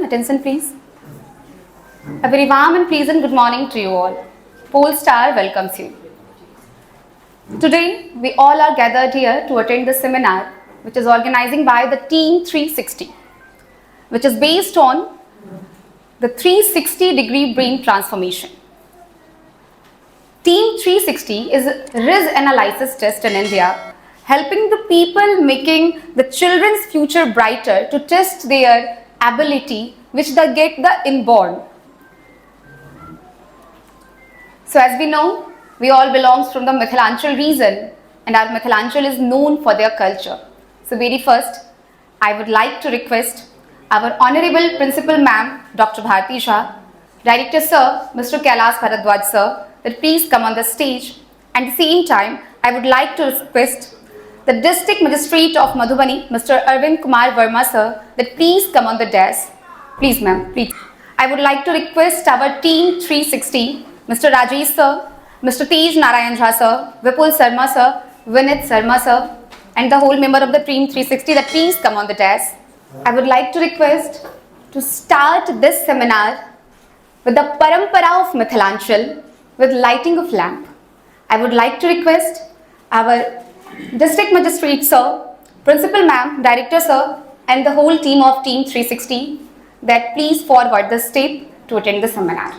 attention please. A very warm and pleasant good morning to you all. Polestar welcomes you. Today, we all are gathered here to attend the seminar which is organizing by the Team 360, which is based on the 360-degree brain transformation. Team 360 is a RIS analysis test in India, helping the people making the children's future brighter to test their ability which they get the inborn. So as we know, we all belong from the Mithilanchal region and our Mithilanchal is known for their culture. So very first, I would like to request our Honorable Principal Ma'am, Dr. Bharti Shah, Director Sir, Mr. Kailash Bharadwaj Sir, that please come on the stage. And at the same time, I would like to request the District Magistrate of Madhubani, Mr. Arvind Kumar Verma Sir, that please come on the desk. Please ma'am, please. I would like to request our Team 360, Mr. Rajesh Sir, Mr. Tej Narayan Jha Sir, Vipul Sarma Sir, Vinit Sarma Sir, and the whole member of the Team 360 that please come on the desk. I would like to request to start this seminar with the Parampara of Mithilanchal with lighting of lamp. I would like to request our District Magistrate Sir, Principal Ma'am, Director Sir, and the whole team of Team 360 that please forward the step to attend the seminar.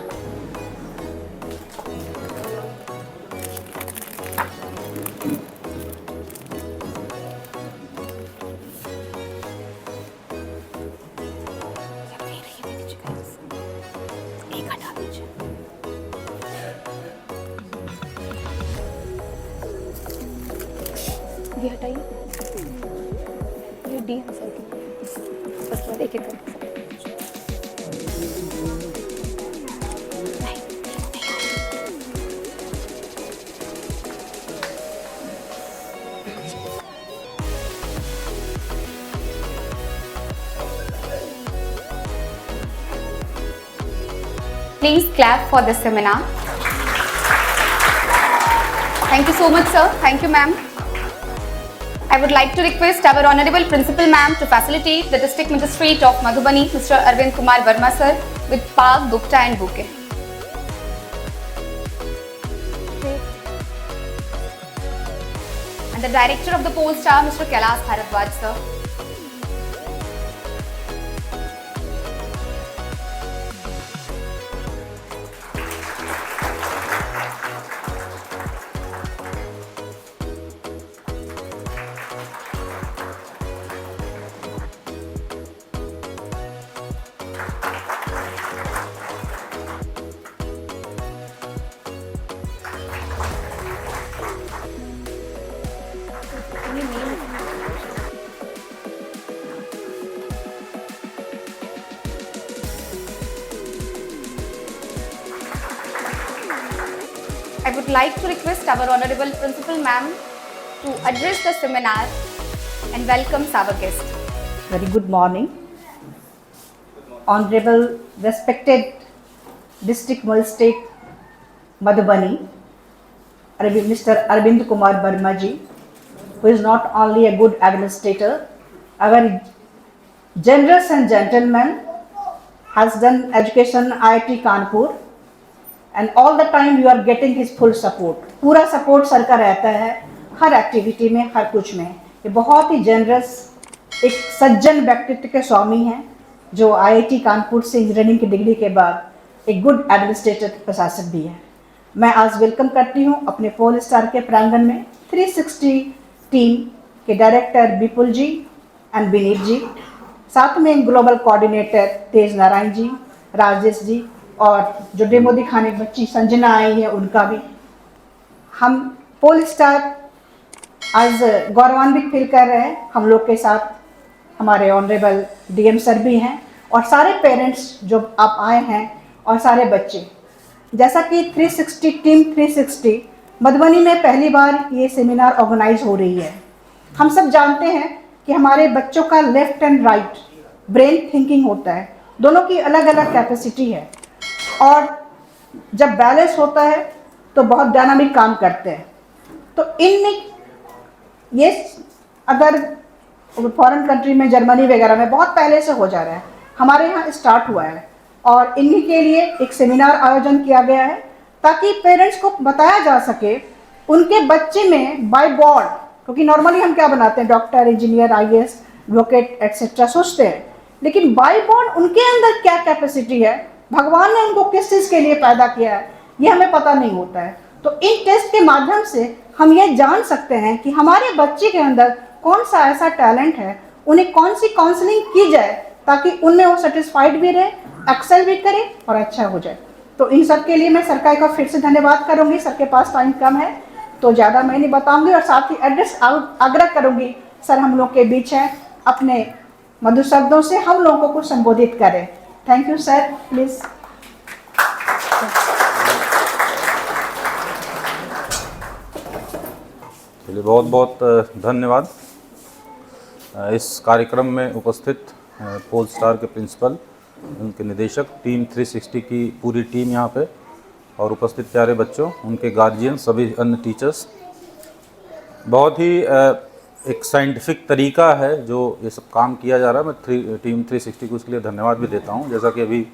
ये हटाइए, ये D answer की first वाला एक एक करके Please clap for this seminar. Thank you so much, sir. Thank you, ma'am. I would like to request our Honorable Principal Ma'am to facilitate the District Magistrate of Madhubani, Mr. Arvind Kumar Verma Sir, with Park, Gupta and Bouquet. And the Director of the Polestar, Mr. Kailash Bharadwaj Sir. I would like to request our Honorable Principal Ma'am to address the seminar and welcomes our guest. Very good morning. Honorable, respected District Magistrate Madhubani, Mr. Arvind Kumar Verma ji, who is not only a good administrator, a very generous and gentleman, has done education IIT Kanpur, and all the time you are getting his full support. पूरा support sir का रहता है हर activity में, हर कुछ में. ये बहुत ही generous एक सज्जन व्यक्तित्व के स्वामी हैं जो आईआईटी कानपुर से इंजीनियरिंग की डिग्री के बाद एक गुड एडमिनिस्ट्रेटर प्रशासक भी है. मैं आज वेलकम करती हूँ अपने पोलस्टार के प्रांगण में 360 टीम के डायरेक्टर विपुल जी एंड विनीत जी, साथ में ग्लोबल कोऑर्डिनेटर तेज नारायण जी, राजेश जी, और जो डेमो दिखाने बच्ची संजना आई है उनका भी. हम पोलस्टार आज गौरवान्वित फील कर रहे हैं. हम लोग के साथ हमारे ऑनरेबल डीएम सर भी हैं और सारे पेरेंट्स जो आप आए हैं और सारे बच्चे. जैसा कि 360 टीम 360 मधुबनी में पहली बार ये सेमिनार ऑर्गेनाइज हो रही है. हम सब जानते हैं कि हमारे बच्चों का left and right brain thinking होता है, दोनों की अलग अलग कैपेसिटी है और जब बैलेंस होता है तो बहुत डायनामिक काम करते हैं. तो इनमें ये अगर फॉरेन कंट्री में जर्मनी वगैरह में बहुत पहले से हो जा रहा है, हमारे यहाँ स्टार्ट हुआ है और इन्हीं के लिए एक सेमिनार आयोजन किया गया है ताकि पेरेंट्स को बताया जा सके उनके बच्चे में बाय बॉर्न, क्योंकि नॉर्मली हम क्या बनाते हैं, doctor, engineer, IAS, advocate etcetera सोचते हैं, लेकिन बाय बॉर्न उनके अंदर क्या कैपेसिटी है, भगवान ने उनको किस चीज़ के लिए पैदा किया है, ये हमें पता नहीं होता है। तो इन टेस्ट के माध्यम से हम ये जान सकते हैं कि हमारे बच्चे के अंदर कौन सा ऐसा टैलेंट है, उन्हें कौन सी काउंसलिंग की जाए ताकि उनमें वो सेटिस्फाइड भी रहे, एक्सेल भी करे और अच्छा हो जाए। तो इन सब के लिए मैं सरकार का फिर से धन्यवाद करूंगी। सर के पास टाइम कम है तो ज़्यादा मैं नहीं बताऊंगी और साथ ही एड्रेस आग्रह करूंगी, सर हम लोग के बीच हैं, अपने मधुर शब्दों से हम लोगों को संबोधित करें। Thank you sir, please. चलिए, बहुत बहुत धन्यवाद। इस कार्यक्रम में उपस्थित पोलस्टार के प्रिंसिपल, उनके निदेशक, टीम 360 की पूरी टीम यहाँ पे, और उपस्थित प्यारे बच्चों, उनके गार्जियन, सभी अन्य टीचर्स। बहुत ही एक साइंटिफिक तरीका है जो ये सब काम किया जा रहा है। मैं टीम 360 को इसके लिए धन्यवाद भी देता हूँ। जैसा कि अभी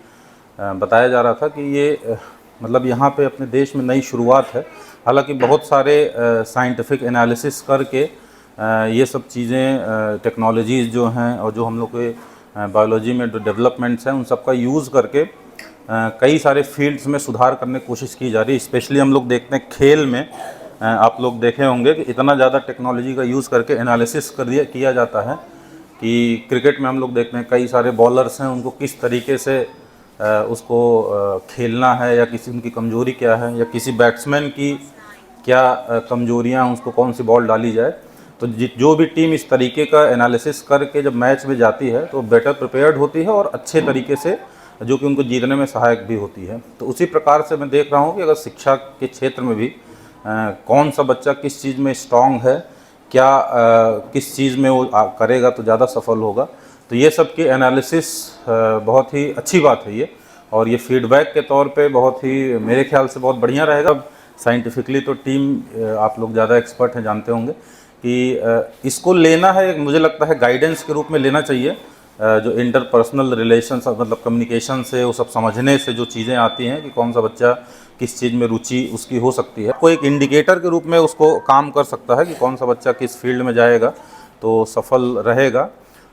बताया जा रहा था कि ये मतलब यहाँ पे अपने देश में नई शुरुआत है। हालांकि बहुत सारे साइंटिफिक एनालिसिस करके ये सब चीज़ें, टेक्नोलॉजीज़ जो हैं और जो हम लोग के बायोलॉजी में जो डेवलपमेंट्स हैं, उन सब का यूज़ करके कई सारे फील्ड्स में सुधार करने की कोशिश की जा रही है। स्पेशली हम लोग देखते हैं खेल में, आप लोग देखे होंगे कि इतना ज़्यादा टेक्नोलॉजी का यूज़ करके एनालिसिस किया जाता है कि क्रिकेट में हम लोग देखते हैं कई सारे बॉलर्स हैं, उनको किस तरीके से उसको खेलना है, या किसी उनकी कमजोरी क्या है, या किसी बैट्समैन की क्या कमजोरियां, उसको कौन सी बॉल डाली जाए। तो जो भी टीम इस तरीके का एनालिसिस करके जब मैच में जाती है तो बेटर प्रिपेयर्ड होती है और अच्छे तरीके से, जो कि उनको जीतने में सहायक भी होती है। तो उसी प्रकार से मैं देख रहा हूँ कि अगर शिक्षा के क्षेत्र में भी कौन सा बच्चा किस चीज़ में स्ट्रांग है, क्या किस चीज़ में वो करेगा तो ज़्यादा सफल होगा, तो ये सब की एनालिसिस बहुत ही अच्छी बात है ये। और ये फीडबैक के तौर पे बहुत ही, मेरे ख्याल से बहुत बढ़िया रहेगा। साइंटिफिकली तो टीम आप लोग ज़्यादा एक्सपर्ट हैं, जानते होंगे कि इसको लेना है, मुझे लगता है गाइडेंस के रूप में लेना चाहिए। जो इंटरपर्सनल रिलेशंस, मतलब कम्युनिकेशन से, वो सब समझने से जो चीज़ें आती हैं कि कौन सा बच्चा किस चीज़ में रुचि उसकी हो सकती है, कोई एक इंडिकेटर के रूप में उसको काम कर सकता है कि कौन सा बच्चा किस फील्ड में जाएगा तो सफल रहेगा।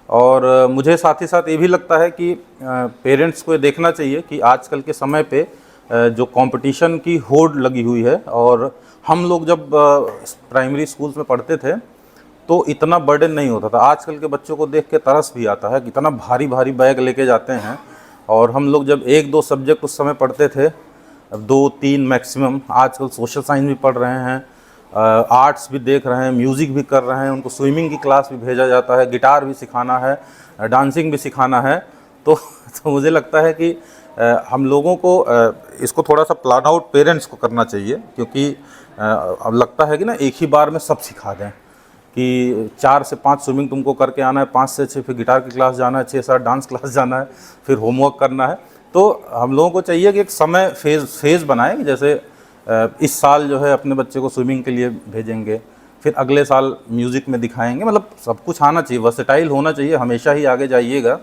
और मुझे साथ ही साथ ये भी लगता है कि पेरेंट्स को ये देखना चाहिए कि आजकल के समय पे जो कंपटीशन की होड़ लगी हुई है, और हम लोग जब प्राइमरी स्कूल्स में पढ़ते थे तो इतना बर्डन नहीं होता था। आजकल के बच्चों को देख के तरस भी आता है कि इतना भारी भारी बैग लेके जाते हैं। और हम लोग जब 1-2 सब्जेक्ट उस समय पढ़ते थे, 2-3 मैक्सिमम, आजकल सोशल साइंस भी पढ़ रहे हैं, आर्ट्स भी देख रहे हैं, म्यूज़िक भी कर रहे हैं, उनको स्विमिंग की क्लास भी भेजा जाता है, गिटार भी सिखाना है, डांसिंग भी सिखाना है। तो मुझे लगता है कि हम लोगों को इसको थोड़ा सा प्लान आउट पेरेंट्स को करना चाहिए, क्योंकि अब लगता है कि ना एक ही बार में सब सिखा दें कि 4 से 5 स्विमिंग तुमको करके आना है, 5 से 6 फिर गिटार की क्लास जाना है, 6-7 डांस क्लास जाना है, फिर होमवर्क करना है। तो हम लोगों को चाहिए कि एक समय फेज़ बनाएं कि जैसे इस साल जो है अपने बच्चे को स्विमिंग के लिए भेजेंगे, फिर अगले साल म्यूज़िक में दिखाएंगे। मतलब सब कुछ आना चाहिए, वर्सेटाइल होना चाहिए, हमेशा ही आगे जाइएगा।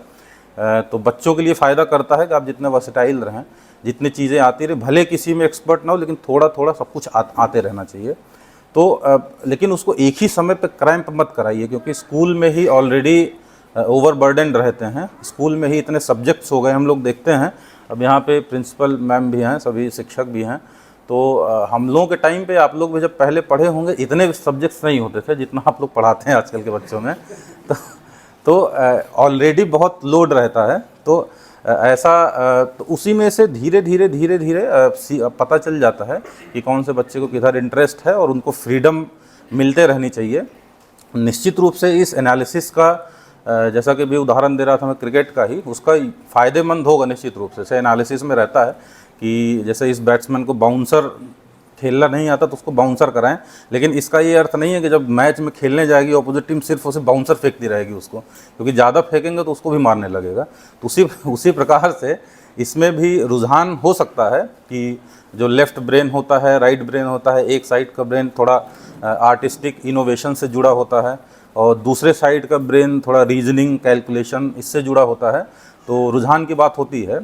तो बच्चों के लिए फ़ायदा करता है कि आप जितने वर्सेटाइल रहें, जितनी चीज़ें आती रहे, भले किसी में एक्सपर्ट ना हो, लेकिन थोड़ा थोड़ा सब कुछ आते रहना चाहिए। तो लेकिन उसको एक ही समय पे क्रैम्प मत कराइए, क्योंकि स्कूल में ही ऑलरेडी ओवरबर्डन रहते हैं, स्कूल में ही इतने सब्जेक्ट्स हो गए। हम लोग देखते हैं, अब यहाँ पे प्रिंसिपल मैम भी हैं, सभी शिक्षक भी हैं, तो हम लोगों के टाइम पे, आप लोग भी जब पहले पढ़े होंगे, इतने सब्जेक्ट्स नहीं होते थे जितना आप लोग पढ़ाते हैं आजकल के बच्चों में। तो ऑलरेडी बहुत लोड रहता है। तो ऐसा तो उसी में से धीरे धीरे पता चल जाता है कि कौन से बच्चे को किधर इंटरेस्ट है, और उनको फ्रीडम मिलते रहनी चाहिए। निश्चित रूप से इस एनालिसिस का, जैसा कि भी उदाहरण दे रहा था मैं क्रिकेट का ही, उसका फ़ायदेमंद होगा निश्चित रूप से। एनालिसिस में रहता है कि जैसे इस बैट्समैन को बाउंसर खेलना नहीं आता तो उसको बाउंसर कराएं, लेकिन इसका ये अर्थ नहीं है कि जब मैच में खेलने जाएगी अपोजिट टीम सिर्फ उसे बाउंसर फेंकती रहेगी उसको, क्योंकि ज़्यादा फेंकेंगे तो उसको भी मारने लगेगा। तो उसी प्रकार से इसमें भी रुझान हो सकता है कि जो लेफ़्ट ब्रेन होता है, राइट ब्रेन होता है, एक साइड का ब्रेन थोड़ा आर्टिस्टिक इनोवेशन से जुड़ा होता है, और दूसरे साइड का ब्रेन थोड़ा रीजनिंग, कैलकुलेशन, इससे जुड़ा होता है। तो रुझान की बात होती है।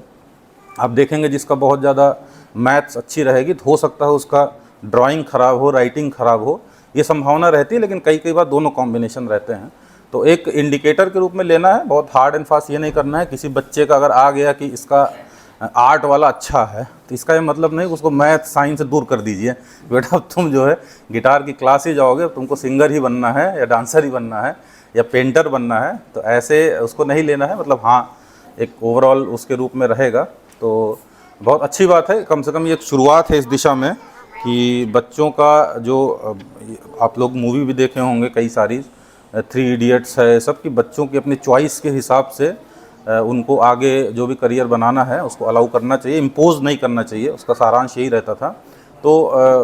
आप देखेंगे जिसका बहुत ज़्यादा मैथ्स अच्छी रहेगी तो हो सकता है उसका ड्राइंग ख़राब हो, राइटिंग ख़राब हो, ये संभावना रहती है, लेकिन कई बार दोनों कॉम्बिनेशन रहते हैं। तो एक इंडिकेटर के रूप में लेना है, बहुत हार्ड एंड फास्ट ये नहीं करना है। किसी बच्चे का अगर आ गया कि इसका आर्ट वाला अच्छा है तो इसका ये मतलब नहीं उसको मैथ साइंस से दूर कर दीजिए। बेटा अब तुम जो है गिटार की क्लास ही जाओगे, तुमको सिंगर ही बनना है या डांसर ही बनना है या पेंटर बनना है, तो ऐसे उसको नहीं लेना है। मतलब हाँ, एक ओवरऑल उसके रूप में रहेगा। तो बहुत अच्छी बात है, कम से कम ये एक शुरुआत है इस दिशा में कि बच्चों का जो आप लोग मूवी भी देखे होंगे कई सारी, 3 इडियट्स है, सब की बच्चों की अपनी चॉइस के हिसाब से उनको आगे जो भी करियर बनाना है उसको अलाउ करना चाहिए, इम्पोज नहीं करना चाहिए। उसका सारांश यही रहता था। तो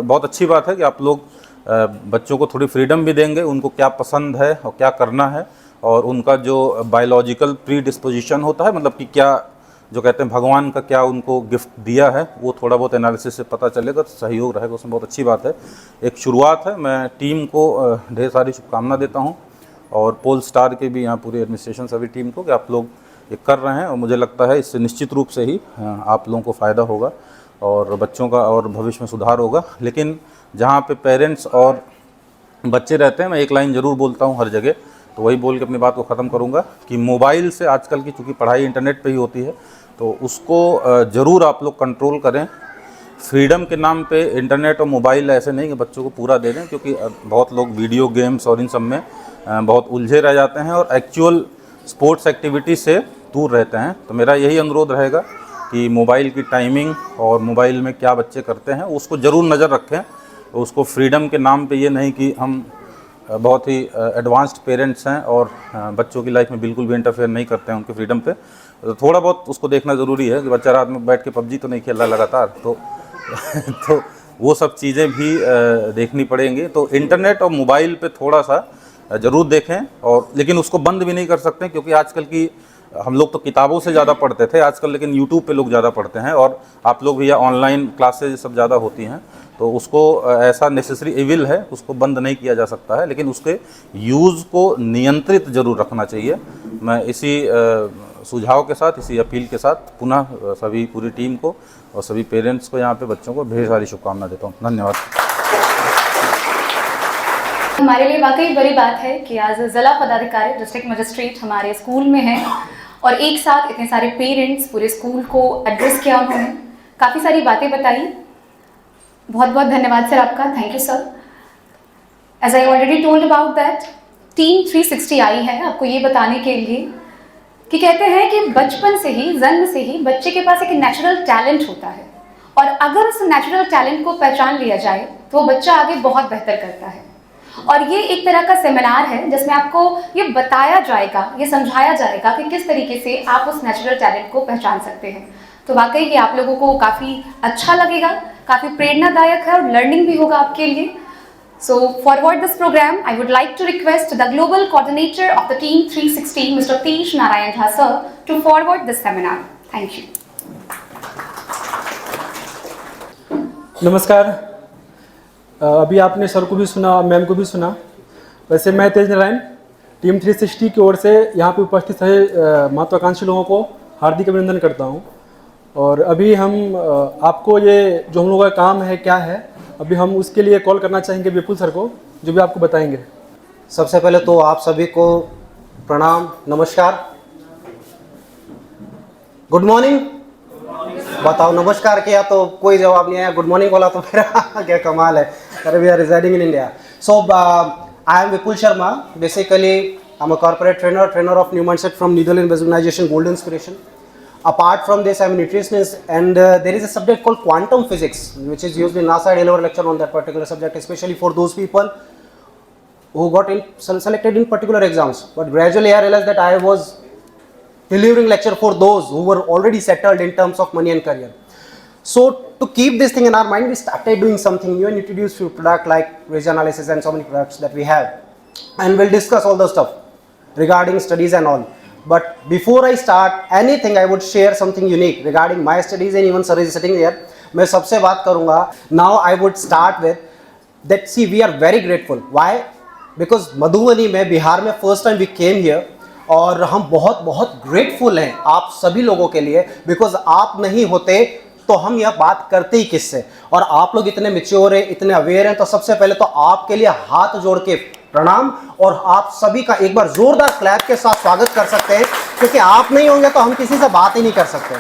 बहुत अच्छी बात है कि आप लोग बच्चों को थोड़ी फ्रीडम भी देंगे, उनको क्या पसंद है और क्या करना है, और उनका जो बायोलॉजिकल प्री डिस्पोजिशन होता है, मतलब कि क्या जो कहते हैं भगवान का क्या उनको गिफ्ट दिया है, वो थोड़ा बहुत एनालिसिस से पता चलेगा तो सहयोग रहेगा, उसमें बहुत अच्छी बात है। एक शुरुआत है। मैं टीम को ढेर सारी शुभकामना देता हूँ और पोल स्टार के भी यहाँ पूरी एडमिनिस्ट्रेशन सभी टीम को कि आप लोग ये कर रहे हैं, और मुझे लगता है इससे निश्चित रूप से ही आप लोगों को फ़ायदा होगा और बच्चों का और भविष्य में सुधार होगा। लेकिन जहाँ पे पेरेंट्स और बच्चे रहते हैं, मैं एक लाइन ज़रूर बोलता हूँ हर जगह, तो वही बोल के अपनी बात को ख़त्म करूँगा कि मोबाइल से आजकल की चूँकि पढ़ाई इंटरनेट पे ही होती है, तो उसको ज़रूर आप लोग कंट्रोल करें। फ्रीडम के नाम पे इंटरनेट और मोबाइल ऐसे नहीं कि बच्चों को पूरा दे दें, क्योंकि बहुत लोग वीडियो गेम्स और इन सब में बहुत उलझे रह जाते हैं और एक्चुअल स्पोर्ट्स एक्टिविटी से दूर रहते हैं। तो मेरा यही अनुरोध रहेगा कि मोबाइल की टाइमिंग और मोबाइल में क्या बच्चे करते हैं उसको ज़रूर नज़र रखें। उसको फ्रीडम के नाम पे ये नहीं कि हम बहुत ही एडवांस्ड पेरेंट्स हैं और बच्चों की लाइफ में बिल्कुल भी इंटरफेयर नहीं करते हैं उनके फ्रीडम पे। तो थोड़ा बहुत उसको देखना ज़रूरी है कि बच्चा रात में बैठ के पबजी तो नहीं खेल रहा लगातार, तो तो वो सब चीज़ें भी देखनी पड़ेंगी। तो इंटरनेट और मोबाइल पे थोड़ा सा ज़रूर देखें, और लेकिन उसको बंद भी नहीं कर सकते, क्योंकि आजकल की हम लोग तो किताबों से ज़्यादा पढ़ते थे आजकल, लेकिन यूट्यूब पे लोग ज़्यादा पढ़ते हैं, और आप लोग भी या ऑनलाइन क्लासेज सब ज़्यादा होती हैं। तो उसको ऐसा नेसेसरी इविल है, उसको बंद नहीं किया जा सकता है, लेकिन उसके यूज़ को नियंत्रित ज़रूर रखना चाहिए। मैं इसी सुझाव के साथ, इसी अपील के साथ पुनः सभी पूरी टीम को और सभी पेरेंट्स को, यहाँ पे बच्चों को ढेर सारी शुभकामनाएं देता हूँ। धन्यवाद। हमारे लिए वाकई बड़ी बात है कि आज जिला पदाधिकारी डिस्ट्रिक्ट मजिस्ट्रेट हमारे स्कूल में हैं और एक साथ इतने सारे पेरेंट्स पूरे स्कूल को एड्रेस किया, उन्होंने काफ़ी सारी बातें बताई। बहुत बहुत धन्यवाद सर आपका, thank you sir. As I already told about that, team 360 आई है आपको ये बताने के लिए कि कहते हैं कि बचपन से ही, जन्म से ही बच्चे के पास एक नेचुरल टैलेंट होता है, और अगर उस नेचुरल टैलेंट को पहचान लिया जाए तो वो बच्चा आगे बहुत बेहतर करता है। और ये एक तरह का सेमिनार है जिसमें आपको ये बताया जाएगा, ये समझाया जाएगा कि किस तरीके से आप उस नेचुरल टैलेंट को पहचान सकते हैं। तो वाकई ये आप लोगों को काफ़ी अच्छा लगेगा, काफ़ी प्रेरणादायक है और लर्निंग भी होगा आपके लिए। So forward this program, I would like to request the global coordinator of the team 360, Mr. Teesh Narayan Jha sir, to forward this seminar. Thank you. नमस्कार। अभी आपने सर को भी सुना, मैम को भी सुना। वैसे मैं तेज नारायण टीम 360 की ओर से यहाँ पे उपस्थित सभी महत्वाकांक्षी लोगों को हार्दिक अभिनंदन करता हूँ। और अभी हम आपको ये जो हम लोगों का काम है क्या है, अभी हम उसके लिए कॉल करना चाहेंगे विपुल सर को, जो भी आपको बताएंगे। सबसे पहले तो आप सभी को प्रणाम, नमस्कार, गुड मॉर्निंग। बताओ नमस्कार किया तो कोई जवाब नहीं आया, गुड मॉर्निंग बोला तो फिर क्या कमाल है। अरे we are residing in India. So I am Vipul Sharma, basically I am a corporate trainer of new mindset from Netherlands organization Gold Inspiration. Apart from this, I am a nutritionist, and there is a subject called quantum physics, which is used in NASA. I deliver lecture on that particular subject, especially for those people who got selected in particular exams. But gradually, I realized that I was delivering lecture for those who were already settled in terms of money and career. So to keep this thing in our mind, we started doing something new and introduced few products like Rage Analysis and so many products that we have, and we'll discuss all the stuff regarding studies and all. But before I start anything, I would share something unique regarding my studies, and even sir is sitting here. मैं सबसे बात करूँगा. Now I would start with that. See, we are very grateful. Why? Because Madhubani में, बिहार में first time we came here, और हम बहुत बहुत ग्रेटफुल हैं आप सभी लोगों के लिए, बिकॉज आप नहीं होते तो हम यह बात करते ही किससे। और आप लोग इतने मैच्योर हैं, इतने अवेयर हैं, तो सबसे पहले तो आपके लिए हाथ जोड़ के प्रणाम, और आप सभी का एक बार जोरदार क्लैप के साथ स्वागत कर सकते हैं, क्योंकि आप नहीं होंगे तो हम किसी से बात ही नहीं कर सकते।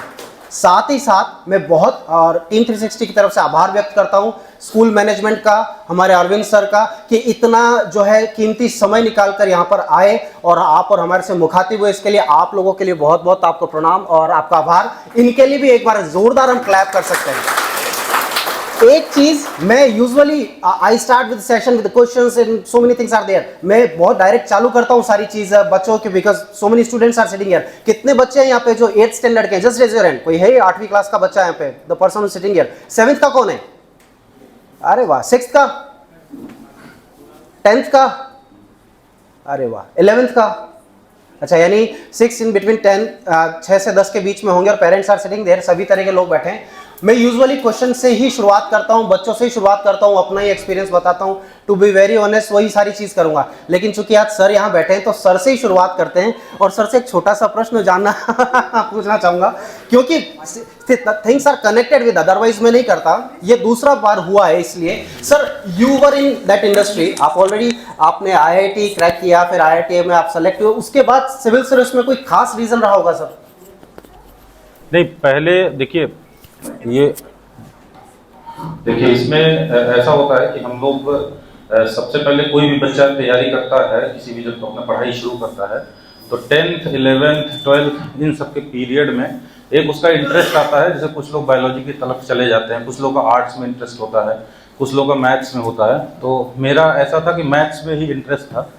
साथ ही साथ मैं बहुत और टीम 360 की तरफ से आभार व्यक्त करता हूं स्कूल मैनेजमेंट का, हमारे अरविंद सर का, कि इतना जो है कीमती समय निकालकर यहां पर आए और आप और हमारे से मुखातिब हुए। इसके लिए आप लोगों के लिए बहुत बहुत आपको प्रणाम और आपका आभार। इनके लिए भी एक बार जोरदार हम क्लैप कर सकते हैं। एक चीज मैं usually I start with session with questions and so many things are there. मैं बहुत डायरेक्ट चालू करता हूं सारी चीज बच्चों के, because so many students are sitting here. कितने बच्चे हैं यहाँ पे जो 8th स्टैंडर्ड के? Just raise your hand. कोई है 8वीं क्लास का बच्चा यहाँ पे? The person sitting here. 7th का कौन है? अरे वाह। 6th का? 10th का? अरे वाह। 11th का? अच्छा, यानी 6 इन बिटवीन 10, 6 से 10 के बीच में होंगे और पेरेंट्स आर सिटिंग देयर। सभी तरह के लोग बैठे हैं। मैं यूजुअली क्वेश्चन से ही शुरुआत करता हूं, बच्चों से ही शुरुआत करता हूं, अपना ही एक्सपीरियंस बताता हूं। टू बी वेरी ऑनेस्ट वही सारी चीज करूंगा, लेकिन चूंकि आज सर यहां बैठे हैं तो सर से ही शुरुआत करते हैं। और सर से एक छोटा सा प्रश्न जानना पूछना चाहूंगा, क्योंकि things are connected with, otherwise मैं नहीं करता। ये दूसरा बार हुआ है, इसलिए sir you were in that industry. आप ऑलरेडी आपने IIT क्रैक किया, फिर IIT में आप सेलेक्ट हुए, उसके बाद सिविल सर्विस में कोई खास रीजन रहा होगा सर? नहीं, पहले देखिए इसमें ऐसा होता है कि हम लोग सबसे पहले कोई भी बच्चा तैयारी करता है, किसी भी जब अपना पढ़ाई शुरू करता है, तो 10th 11th 12th इन सब के पीरियड में एक उसका इंटरेस्ट आता है। जैसे कुछ लोग बायोलॉजी की तरफ चले जाते हैं, कुछ लोग का आर्ट्स में इंटरेस्ट होता है, कुछ लोग का मैथ्स में होता है। तो मेरा ऐसा था कि मैथ्स में ही इंटरेस्ट था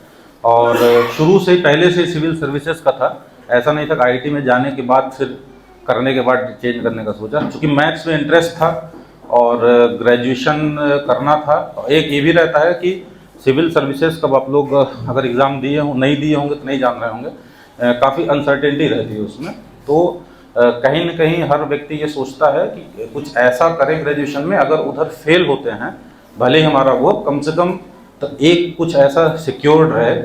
और शुरू से पहले से सिविल सर्विसेज का था। ऐसा नहीं था कि IIT में जाने के बाद फिर करने के बाद चेंज करने का सोचा। क्योंकि मैथ्स में इंटरेस्ट था और ग्रेजुएशन करना था। एक ये भी रहता है कि सिविल सर्विसेज कब आप लोग अगर एग्ज़ाम दिए हों, नहीं दिए होंगे तो नहीं जान रहे होंगे, काफ़ी अनसर्टेनिटी रहती है उसमें। तो कहीं न कहीं हर व्यक्ति ये सोचता है कि कुछ ऐसा करें ग्रेजुएशन में, अगर उधर फेल होते हैं भले ही हमारा वो कम से कम तो एक कुछ ऐसा सिक्योर्ड रहे,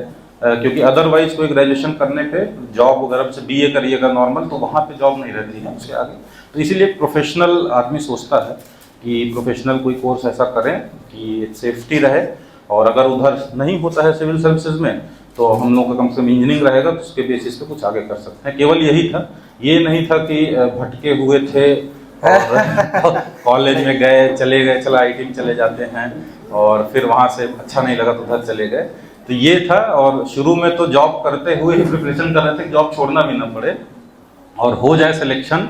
क्योंकि अदरवाइज कोई ग्रेजुएशन करने पे जॉब वगैरह से BA करिएगा नॉर्मल, तो वहाँ पे जॉब नहीं रहती है उसके आगे। तो इसीलिए प्रोफेशनल आदमी सोचता है कि प्रोफेशनल कोई कोर्स ऐसा करें कि सेफ्टी रहे, और अगर उधर नहीं होता है सिविल सर्विसेज में तो हम लोग का कम से कम इंजीनियरिंग रहेगा, तो उसके बेसिस पे कुछ आगे कर सकते हैं। केवल यही था, ये नहीं था कि भटके हुए थे और कॉलेज में गए, चले गए, चला IIT में चले जाते हैं और फिर वहाँ से अच्छा नहीं लगा तो उधर चले गए। तो ये था, और शुरू में तो जॉब करते हुए ही प्रिपरेशन कर रहे थे, जॉब छोड़ना भी ना पड़े और हो जाए सिलेक्शन,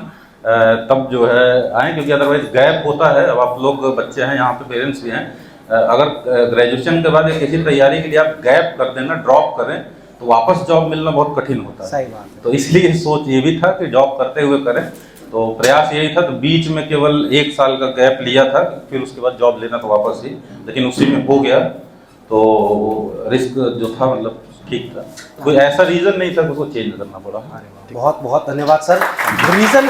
तब जो है आए, क्योंकि अदरवाइज गैप होता है। अब आप लोग बच्चे हैं, यहाँ पे पेरेंट्स भी हैं, अगर ग्रेजुएशन के बाद किसी तैयारी के लिए आप गैप कर देना, ड्रॉप करें, तो वापस जॉब मिलना बहुत कठिन होता है। सही बात है। तो इसलिए सोच ये भी था कि जॉब करते हुए करें, तो प्रयास यही था। तो बीच में केवल 1 साल का गैप लिया था, फिर उसके बाद जॉब लेना तो वापस ही, लेकिन उसी में हो गया। तो रिस्क जो था मतलब ठीक था, कोई ऐसा रीज़न नहीं था कि उसको चेंज करना पड़ा। बहुत बहुत धन्यवाद सर। रीज़न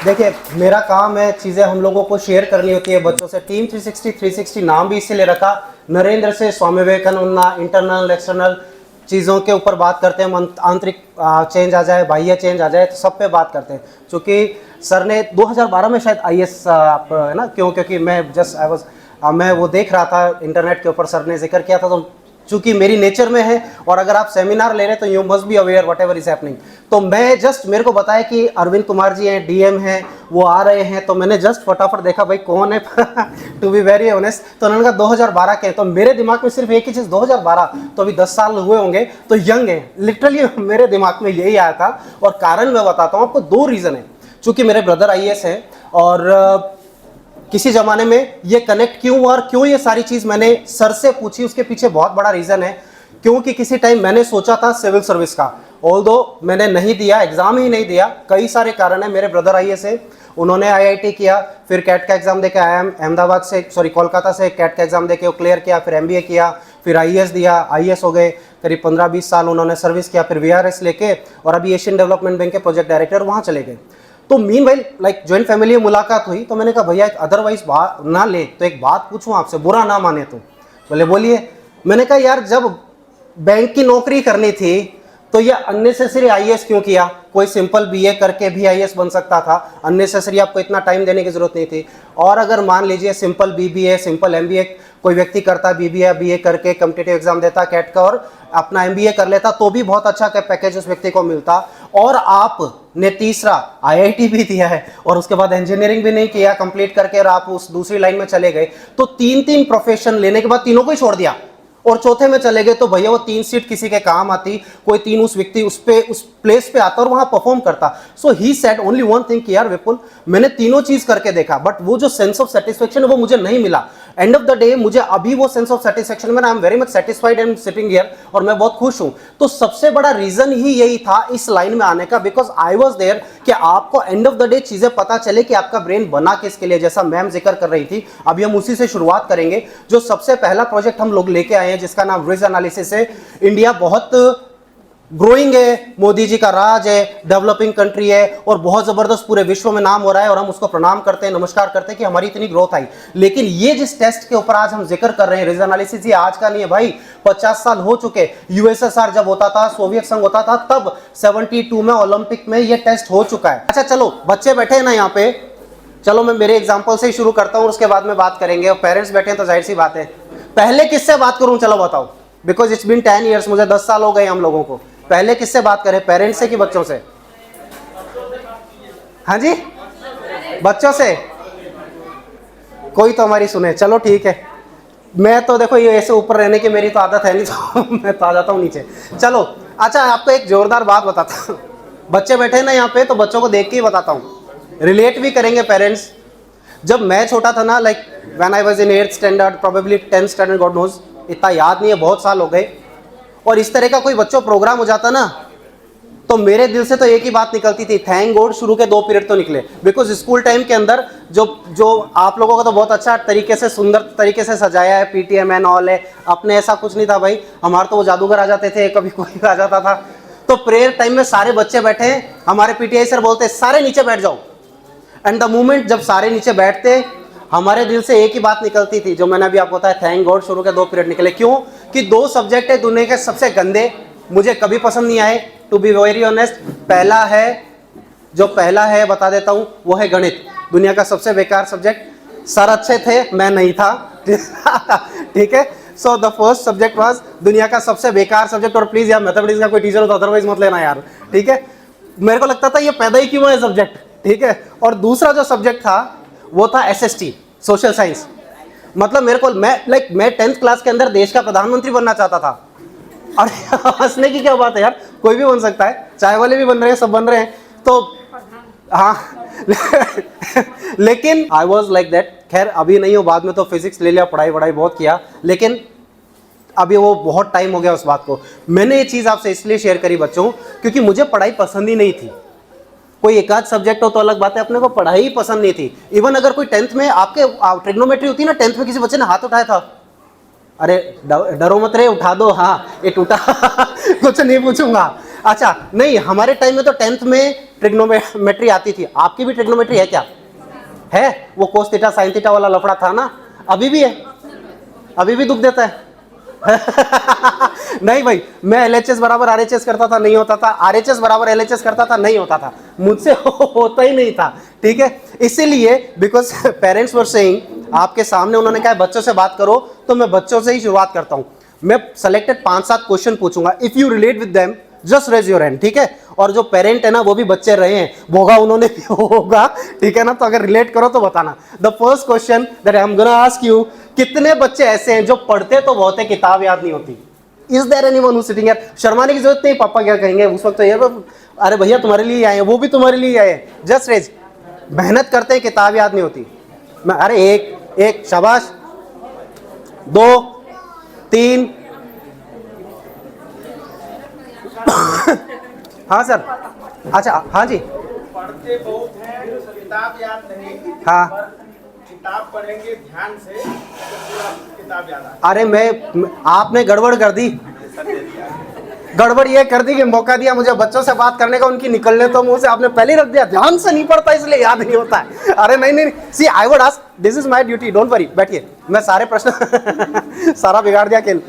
देखिए, मेरा काम है चीज़ें हम लोगों को शेयर करनी होती है बच्चों से। टीम 360 नाम भी इसीलिए रखा, नरेंद्र से स्वामी विवेकानंद, इंटरनल एक्सटर्नल चीज़ों के ऊपर बात करते हैं। आंतरिक चेंज आ जाए, बाह्य चेंज आ जाए, तो सब पे बात करते हैं। चूँकि सर ने 2012 में शायद IAS है ना, क्योंकि मैं वो देख रहा था इंटरनेट के ऊपर, सर ने जिक्र किया था, तो चूंकि मेरी नेचर में है, और अगर आप सेमिनार ले रहे हैं तो you must be aware what ever is happening. तो मैं जस्ट, मेरे को बताया कि अरविंद कुमार जी हैं, DM हैं, वो आ रहे हैं, तो मैंने जस्ट फटाफट देखा भाई कौन है टू बी वेरी ऑनेस्ट। तो उन्होंने कहा 2012 के, तो मेरे दिमाग में सिर्फ एक ही चीज़, 2012 तो अभी 10 साल हुए होंगे, तो यंग है। लिटरली मेरे दिमाग में यही आया था। और कारण मैं बताता हूँ आपको, 2 रीज़न है। चूँकि मेरे ब्रदर IAS हैं, और किसी ज़माने में ये कनेक्ट क्यों हुआ और क्यों ये सारी चीज़ मैंने सर से पूछी, उसके पीछे बहुत बड़ा रीज़न है। क्योंकि किसी टाइम मैंने सोचा था सिविल सर्विस का, ऑल्दो मैंने नहीं दिया, एग्ज़ाम ही नहीं दिया। कई सारे कारण है। मेरे ब्रदर IAS है, उन्होंने IIT किया, फिर कैट का एग्ज़ाम देके आया, अहमदाबाद से, कोलकाता से कैट का एग्ज़ाम देके वो क्लियर किया, फिर MBA किया, फिर IAS दिया, IAS हो गए। करीब 15-20 साल उन्होंने सर्विस किया, फिर VRS लेके, और अभी एशियन डेवलपमेंट बैंक के प्रोजेक्ट डायरेक्टर वहाँ चले गए। तो मीनवाइल लाइक जॉइंट फैमिली में मुलाकात हुई, तो मैंने कहा भैया एक अदरवाइज बात ना ले तो एक बात पूछूं आपसे, बुरा ना माने तो। बोले बोलिए। मैंने कहा यार, जब बैंक की नौकरी करनी थी तो ये अननेसेसरी आईएएस क्यों किया? कोई सिंपल बीए करके भी आईएएस बन सकता था, अननेसेसरी आपको इतना टाइम देने की जरूरत नहीं थी। और अगर मान लीजिए सिंपल बीबीए, सिंपल एमबीए कोई व्यक्ति करता, बीबीए बीए करके कॉम्पिटिटिव एग्जाम देता कैट का और अपना एमबीए कर लेता, तो भी बहुत अच्छा पैकेज उस व्यक्ति को मिलता। और आपने तीसरा आईआईटी भी दिया है और उसके बाद इंजीनियरिंग भी नहीं किया कंप्लीट करके, और आप उस दूसरी लाइन में चले गए, तो तीन प्रोफेशन लेने के बाद तीनों को ही छोड़ दिया और चौथे में चले गए, तो भैया वो 3 सीट किसी के काम आती, कोई 3 उस व्यक्ति उस प्लेस पे आता और वहां परफॉर्म करता। So he said only one thing कि यार विपुल, मैंने तीनों चीज करके देखा, बट वो जो सेंस ऑफ सेटिस्फेक्शन है वो मुझे नहीं मिला। एंड ऑफ द डे मुझे अभी वो सेंस ऑफ सेटिस्फेक्शन में, I am very much satisfied and sitting here, और मैं बहुत खुश हूं। तो सबसे बड़ा रीजन ही यही था इस लाइन में आने का, बिकॉज आई वॉज देयर, कि आपको एंड ऑफ द डे चीजें पता चले कि आपका ब्रेन बना किसके लिए, जैसा मैम जिक्र कर रही थी। अभी हम उसी से शुरुआत करेंगे। जो सबसे पहला प्रोजेक्ट हम लोग लेके आए हैं जिसका नाम रिज एनालिसिस है। इंडिया बहुत ग्रोइंग है, मोदी जी का राज है, डेवलपिंग कंट्री है और बहुत जबरदस्त पूरे विश्व में नाम हो रहा है, और हम उसको प्रणाम करते हैं, नमस्कार करते हैं कि हमारी इतनी ग्रोथ आई। लेकिन ये जिस टेस्ट के ऊपर आज हम जिक्र कर रहे हैं, रिज एनालिसिस, ये आज का नहीं है भाई, 50 साल हो चुके। यूएसएसआर जब होता था, सोवियत संघ होता था, तब 72 में ओलंपिक में ये टेस्ट हो चुका है। अच्छा चलो, बच्चे बैठे हैं ना यहाँ पे, चलो मैं मेरे एग्जाम्पल से ही शुरू करता हूँ, उसके बाद में बात करेंगे। और पेरेंट्स बैठे हैं तो जाहिर सी बात है, पहले किससे बात करूं, चलो बताओ, बिकॉज इट्स बीन 10 ईयर्स, मुझे 10 साल हो गए हम लोगों को। पहले किससे बात करें, पेरेंट्स से कि बच्चों से? हाँ जी, बच्चों से। कोई तो हमारी सुने, चलो ठीक है। मैं तो देखो ये ऐसे ऊपर रहने की मेरी तो आदत है नहीं, तो मैं तो आ जाता हूँ नीचे। चलो अच्छा, आपको एक जोरदार बात बताता हूँ। बच्चे बैठे ना यहाँ पे, तो बच्चों को देख के ही बताता हूँ, रिलेट भी करेंगे पेरेंट्स। जब मैं छोटा था ना, like when I was in 8th standard, probably 10th standard, god knows, इतना याद नहीं है, बहुत साल हो गए, और इस तरह का कोई बच्चों प्रोग्राम हो जाता ना, तो मेरे दिल से तो एक ही बात निकलती थी, थैंक गॉड शुरू के 2 पीरियड तो निकले। बिकॉज स्कूल टाइम के अंदर जो आप लोगों का तो बहुत अच्छा तरीके से, सुंदर तरीके से सजाया है, पीटीएम एंड ऑल है, अपने ऐसा कुछ नहीं था भाई, हमारे तो वो जादूगर आ जाते थे, कभी कोई आ जाता था। तो प्रेयर टाइम में सारे बच्चे बैठे हैं, हमारे पीटीआई सर बोलते सारे नीचे बैठ जाओ, एंड द मोमेंट जब सारे नीचे बैठते, हमारे दिल से एक ही बात निकलती थी, जो मैंने अभी आपको बताया, थैंक गॉड शुरू के 2 पीरियड निकले। क्यों? कि 2 सब्जेक्ट है दुनिया के सबसे गंदे, मुझे कभी पसंद नहीं आए, टू बी वेरी ऑनेस्ट। पहला है बता देता हूं, वो है गणित, दुनिया का सबसे बेकार सब्जेक्ट। सर अच्छे थे, मैं नहीं था, ठीक है। So the first subject was दुनिया का सबसे बेकार सब्जेक्ट। और प्लीज यार, मैथमेटिक्स का कोई टीचर हो तो अदरवाइज मत लेना यार, ठीक है। मेरे को लगता था ये पैदा ही क्यों है सब्जेक्ट, ठीक है। और दूसरा जो सब्जेक्ट था वो था एसएसटी, सोशल साइंस। मतलब मेरे को, मैं 10th क्लास के अंदर देश का प्रधानमंत्री बनना चाहता था। और हंसने की क्या बात है यार, कोई भी बन सकता है, चाय वाले भी बन रहे हैं, सब बन रहे हैं, तो हाँ। लेकिन आई वॉज लाइक दैट। खैर अभी नहीं हो, बाद में तो फिजिक्स ले लिया, पढ़ाई बहुत किया, लेकिन अभी वो बहुत टाइम हो गया उस बात को। मैंने ये चीज़ आपसे इसलिए शेयर करी बच्चों, क्योंकि मुझे पढ़ाई पसंद ही नहीं थी। कोई एक आध सब्जेक्ट हो तो अलग बात है, अपने को पढ़ाई ही पसंद नहीं थी। इवन अगर कोई 10th में आपके ट्रिग्नोमेट्री होती है ना, 10th में किसी बच्चे ने हाथ उठाया था, अरे डरो मत रे, उठा दो, हाँ ये टूटा, कुछ नहीं पूछूंगा। अच्छा नहीं, हमारे टाइम में तो 10th में ट्रिग्नोमेट्री आती थी। आपकी भी ट्रिग्नोमेट्री है क्या? है, वो कोस थीटा साइन थीटा वाला लफड़ा था ना, अभी भी है, अभी भी दुख देता है। नहीं भाई, मैं एलएचएस बराबर आरएचएस करता था, नहीं होता था, आरएचएस बराबर एलएचएस करता था, नहीं होता था, मुझसे होता ही नहीं था, ठीक है। इसीलिए बिकॉज पेरेंट्स वर सेइंग, आपके सामने उन्होंने कहा बच्चों से बात करो, तो मैं बच्चों से ही शुरुआत करता हूं। मैं सेलेक्टेड 5-7 क्वेश्चन पूछूंगा, if you relate with them just raise your hand, ठीक है। और जो पेरेंट है ना, वो भी बच्चे रहे हैं, भोगा उन्होंने भी होगा, ठीक है ना, तो अगर रिलेट करो तो बताना। The first question that I am gonna ask you, कितने बच्चे ऐसे हैं जो पढ़ते तो बहुत है, किताब याद नहीं होती? Is there anyone who sitting here? शर्माने की जरूरत नहीं, पापा क्या कहेंगे उस वक्त, तो ये अरे भैया तुम्हारे लिए आए हैं, वो भी तुम्हारे लिए आए हैं, जस्ट रेज। मेहनत करते हैं, किताब याद नहीं होती। मैं अरे एक शाबाश, 2 3 हाँ सर, अच्छा हाँ जी, पढ़ते बहुत हैं, किताब याद नहीं। हाँ किताब पढ़ेंगे ध्यान से तो पूरा किताब याद आ। अरे आपने गड़बड़ कर दी, गड़बड़ ये कर दी कि मौका दिया मुझे बच्चों से बात करने का, उनकी निकलने तो मुंह से, आपने पहले ही रख दिया, ध्यान से नहीं पढ़ता इसलिए याद नहीं होता है। अरे नहीं, see I would ask, this is my duty, don't worry, बैठिए, मैं सारे प्रश्न सारा बिगाड़ दिया खेल।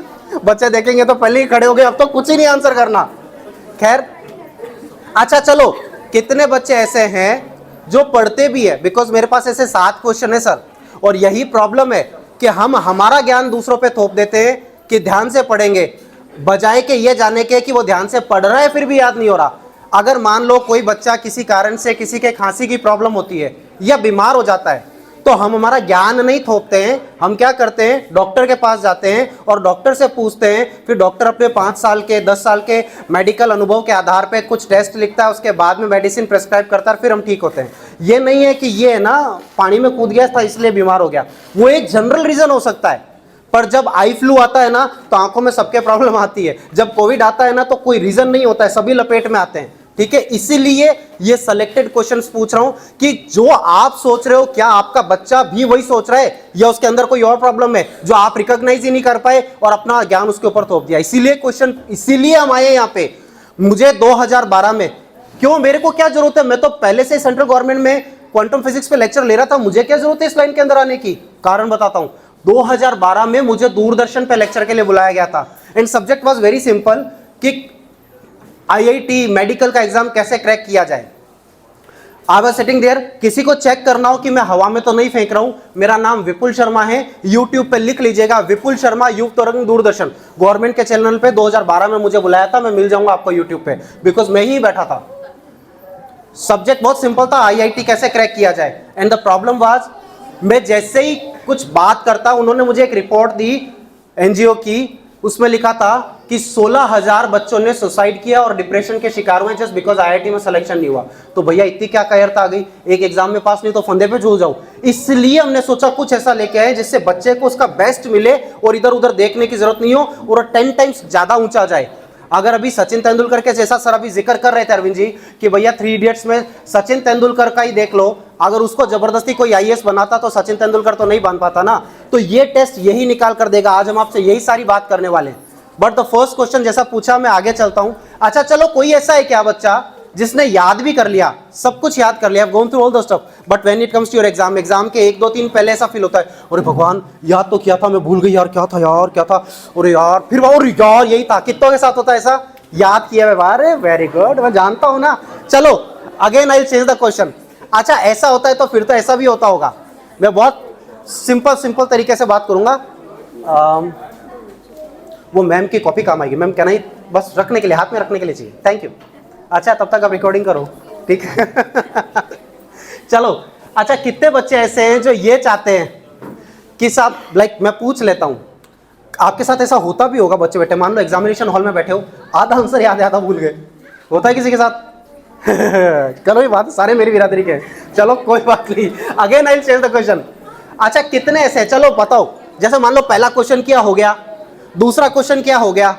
बच्चे देखेंगे तो पहले ही खड़े हो गए, अब तो कुछ ही नहीं आंसर करना। खैर, अच्छा चलो, कितने बच्चे ऐसे हैं जो पढ़ते भी है? बिकॉज मेरे पास ऐसे 7 क्वेश्चन है सर, और यही प्रॉब्लम है कि हम हमारा ज्ञान दूसरों पे थोप देते हैं कि ध्यान से पढ़ेंगे, बजाय के ये जाने के कि वो ध्यान से पढ़ रहा है फिर भी याद नहीं हो रहा। अगर मान लो कोई बच्चा किसी कारण से, किसी के खांसी की प्रॉब्लम होती है या बीमार हो जाता है, तो हम हमारा ज्ञान नहीं थोपते हैं, हम क्या करते हैं, डॉक्टर के पास जाते हैं और डॉक्टर से पूछते हैं। फिर डॉक्टर अपने 5 साल के 10 साल के मेडिकल अनुभव के आधार पे कुछ टेस्ट लिखता है, उसके बाद में मेडिसिन प्रेस्क्राइब करता है, फिर हम ठीक होते हैं। ये नहीं है कि ये है ना पानी में कूद गया था इसलिए बीमार हो गया, वो एक जनरल रीजन हो सकता है। पर जब आई फ्लू आता है ना तो आंखों में सबके प्रॉब्लम आती है, जब कोविड आता है ना तो कोई रीजन नहीं होता है, सभी लपेट में आते हैं। ठीक है, इसीलिए ये सिलेक्टेड क्वेश्चंस पूछ रहा हूं कि जो आप सोच रहे हो क्या आपका बच्चा भी वही सोच रहा है या उसके अंदर कोई और प्रॉब्लम है जो आप रिकॉग्नाइज ही नहीं कर पाए और अपना ज्ञान उसके ऊपर थोप दिया। इसीलिए क्वेश्चन, इसीलिए हम आए यहाँ पे। मुझे 2012 में क्यों, मेरे को क्या जरूरत है, मैं तो पहले से सेंट्रल गवर्नमेंट में क्वांटम फिजिक्स पे लेक्चर ले रहा था, मुझे क्या जरूरत है इस लाइन के अंदर आने की? कारण बताता हूं। 2012 में मुझे दूरदर्शन पे लेक्चर के लिए बुलाया गया था and subject was very simple कि आईआईटी मेडिकल का एग्जाम कैसे क्रैक किया जाए। आई वाज सिटिंग देयर, किसी को चेक करना हो कि मैं हवा में तो नहीं फेंक रहा हूं, मेरा नाम विपुल शर्मा है, यूट्यूब पे लिख लीजिएगा विपुल शर्मा युग तरंग दूरदर्शन, गवर्नमेंट के चैनल पे 2012 में मुझे बुलाया था, मैं मिल जाऊंगा आपको यूट्यूब पे, बिकॉज मैं ही बैठा था। सब्जेक्ट बहुत सिंपल था, आईआईटी कैसे क्रैक किया जाए। एंड द प्रॉब्लम वाज, मैं जैसे ही कुछ बात करता, उन्होंने मुझे एक रिपोर्ट दी एनजीओ की, उसमें लिखा था कि 16,000 बच्चों ने सुसाइड किया और डिप्रेशन के शिकार हुए जस्ट बिकॉज आईआईटी में सिलेक्शन नहीं हुआ। तो भैया इतनी क्या कहरता आ गई, एक एग्जाम में पास नहीं तो फंदे पे झूल जाऊं। इसलिए हमने सोचा कुछ ऐसा लेके आए जिससे बच्चे को उसका बेस्ट मिले और इधर उधर देखने की जरूरत नहीं हो और 10 टाइम्स ज्यादा ऊंचा जाए। अगर अभी सचिन तेंदुलकर के जैसा सर अभी जिक्र कर रहे थे अरविंद जी कि भैया 3 इडियट्स में सचिन तेंदुलकर का ही देख लो, अगर उसको जबरदस्ती कोई आईएएस बनाता तो सचिन तेंदुलकर तो नहीं बन पाता ना। तो ये टेस्ट यही निकाल कर देगा। आज हम आपसे यही सारी बात करने वाले हैं। बट द फर्स्ट क्वेश्चन जैसा पूछा, मैं आगे चलता हूं। अच्छा चलो, कोई ऐसा है क्या बच्चा जिसने याद भी कर लिया, सब कुछ याद कर लिया, gone through all the stuff, but when it comes to your exam, exam के 1 2 3 पहले ऐसा फील होता है, अरे भगवान याद तो किया था, मैं भूल गई यार, क्या था यार, क्या था, अरे यार, फिर और यार यही था। कितनों के साथ होता है ऐसा? याद किया है, वेरी गुड, मैं जानता हूं ना। चलो again I will change the question. अच्छा ऐसा होता है तो फिर तो ऐसा भी होता होगा। मैं बहुत सिंपल तरीके से बात करूंगा। वो मैम की कॉपी काम आएगी, मैम कहना ही बस रखने के लिए, हाथ में रखने के लिए चाहिए, थैंक यू। अच्छा तब तक आप रिकॉर्डिंग करो, ठीक है। चलो अच्छा, कितने बच्चे ऐसे हैं जो ये चाहते हैं कि साहब, लाइक मैं पूछ लेता हूं, आपके साथ ऐसा होता भी होगा, बच्चे बैठे, मान लो एग्जामिनेशन हॉल में बैठे हो, आधा आंसर याद है आधा भूल गए, होता है किसी के साथ? चलो ये बात सारे मेरी बिरादरी के हैं, चलो कोई बात नहीं। Again I will change the question. अच्छा कितने ऐसे, चलो बताओ, जैसे मान लो पहला क्वेश्चन क्या हो गया, दूसरा क्वेश्चन क्या हो गया,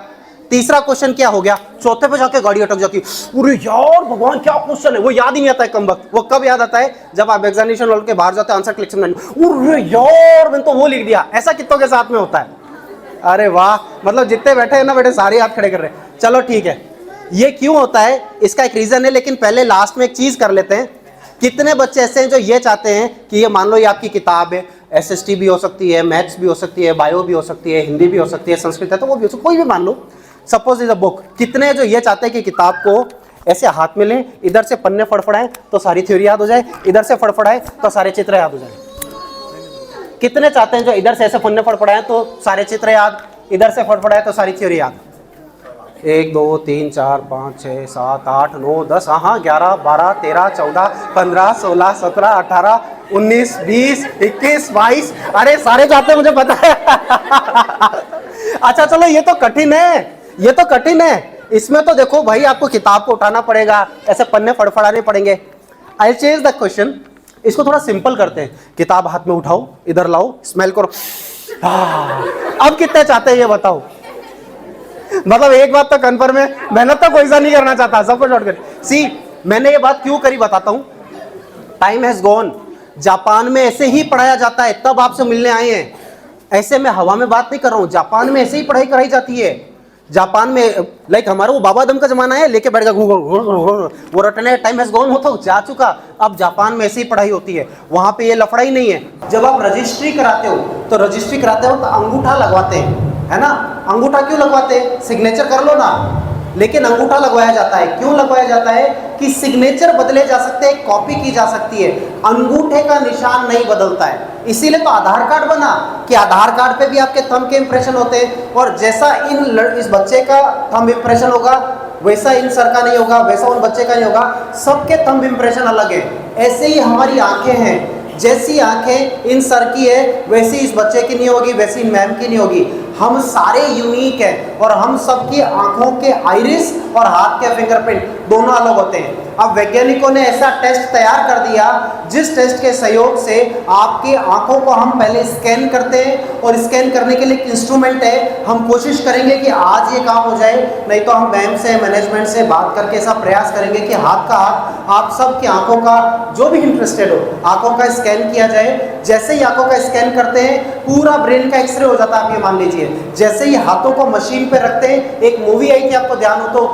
तीसरा क्वेश्चन क्या हो गया, चौथे पे जाके गाड़ी अटक जाती है, अरे यार भगवान क्या क्वेश्चन है, वो याद ही नहीं आता है कमबख्त। वो कब याद आता है? जब आप एग्जामिनेशन हॉल के बाहर जाते हैं, आंसर क्लिक करने, अरे यार मैंने तो वो लिख दिया। ऐसा कितनों के साथ में होता है? अरे वाह, मतलब जितने बैठे हैं ना बेटे, सारे हाथ खड़े कर रहे हैं। चलो ठीक है, ये क्यों होता है इसका एक रीजन है, लेकिन पहले लास्ट में एक चीज कर लेते हैं। कितने बच्चे ऐसे हैं जो ये चाहते हैं कि ये मान लो ये आपकी किताब है, एसएसटी भी हो सकती है, मैथ्स भी हो सकती है, बायो भी हो सकती है, हिंदी भी हो सकती है, संस्कृत है तो वो भी हो सकती है, कोई भी मान लो, सपोज इज अ बुक। कितने जो ये चाहते हैं कि किताब को ऐसे हाथ में लें, इधर से पन्ने फड़फड़ाएं तो सारी थ्योरी याद हो जाए, इधर से फड़फड़ाएं तो सारे चित्र याद हो जाए। कितने चाहते हैं जो इधर से ऐसे पन्ने फड़फड़ाएं तो सारे चित्र याद, इधर से फड़फड़ाएं तो सारी थ्योरी याद? 1 2 3 4 5 6 7 8 9 10, हाँ 11 12 13 14 15 16 17 18 19 20 21 22, अरे सारे चाहते हैं मुझे पता है। अच्छा चलो ये तो कठिन है, ये तो कठिन है। इसमें तो देखो भाई, आपको किताब को उठाना पड़ेगा, ऐसे पन्ने फड़फड़ाने पड़ेंगे। आई चेंज द क्वेश्चन, इसको थोड़ा सिंपल करते हैं। किताब हाथ में उठाओ, इधर लाओ, स्मेल करो। अब कितने चाहते हैं ये बताओ? मतलब एक बात तो कंफर्म है, मेहनत तो कोई सा नहीं करना चाहता, सबको शॉर्टकट। सी मैंने ये बात क्यों करी बताता हूं। टाइम हैज गॉन, जापान में ऐसे ही पढ़ाया जाता है, तब आपसे मिलने आए हैं। ऐसे में हवा में बात नहीं कर रहा हूं, जापान में ऐसे ही पढ़ाई कराई जाती है। जापान में लाइक हमारा वो बाबा आदम का जमाना है, लेके बैठ गया वो रटने, टाइम हैज गॉन, वो तो जा चुका। अब जापान में ऐसी ही पढ़ाई होती है, वहां पे ये लफड़ा ही नहीं है। जब आप रजिस्ट्री कराते हो तो रजिस्ट्री कराते हो तो अंगूठा लगवाते हैं, है ना? अंगूठा क्यों लगवाते हैं? सिग्नेचर कर लो ना। लेकिन अंगूठा लगवाया जाता है। क्यों लगवाया जाता है? कि सिग्नेचर बदले जा सकते हैं, कॉपी की जा सकती है, अंगूठे का निशान नहीं बदलता है। इसीलिए तो आधार कार्ड बना कि आधार कार्ड पे भी आपके थंब के इंप्रेशन होते हैं, और जैसा इस बच्चे का थंब इंप्रेशन होगा वैसा इन सर का नहीं होगा, वैसा उन बच्चे का नहीं होगा, सबके थंब इंप्रेशन अलग है। ऐसे ही हमारी आंखें हैं, जैसी आंखें इन सर की है वैसी इस बच्चे की नहीं होगी, वैसी मैम की नहीं होगी। हम सारे यूनिक हैं और हम सबकी आंखों के आइरिस और हाथ के फिंगरप्रिंट दोनों अलग होते हैं। अब वैज्ञानिकों ने ऐसा टेस्ट तैयार कर दिया जिस टेस्ट के सहयोग से आपकी आंखों को हम पहले स्कैन करते हैं, और स्कैन करने के लिए एक इंस्ट्रूमेंट है। हम कोशिश करेंगे कि आज ये काम हो जाए, नहीं तो हम मैम से, मैनेजमेंट से बात करके ऐसा प्रयास करेंगे कि हाथ का हाथ आप सबकी आंखों का, जो भी इंटरेस्टेड हो, आंखों का स्कैन किया जाए। जैसे ही आंखों का स्कैन करते हैं पूरा ब्रेन का एक्सरे हो जाता है। आप ये मान लीजिए जैसे ही हाथों को मशीन पे रखते हैं, एक मूवी आई थी आपको ध्यान हो तो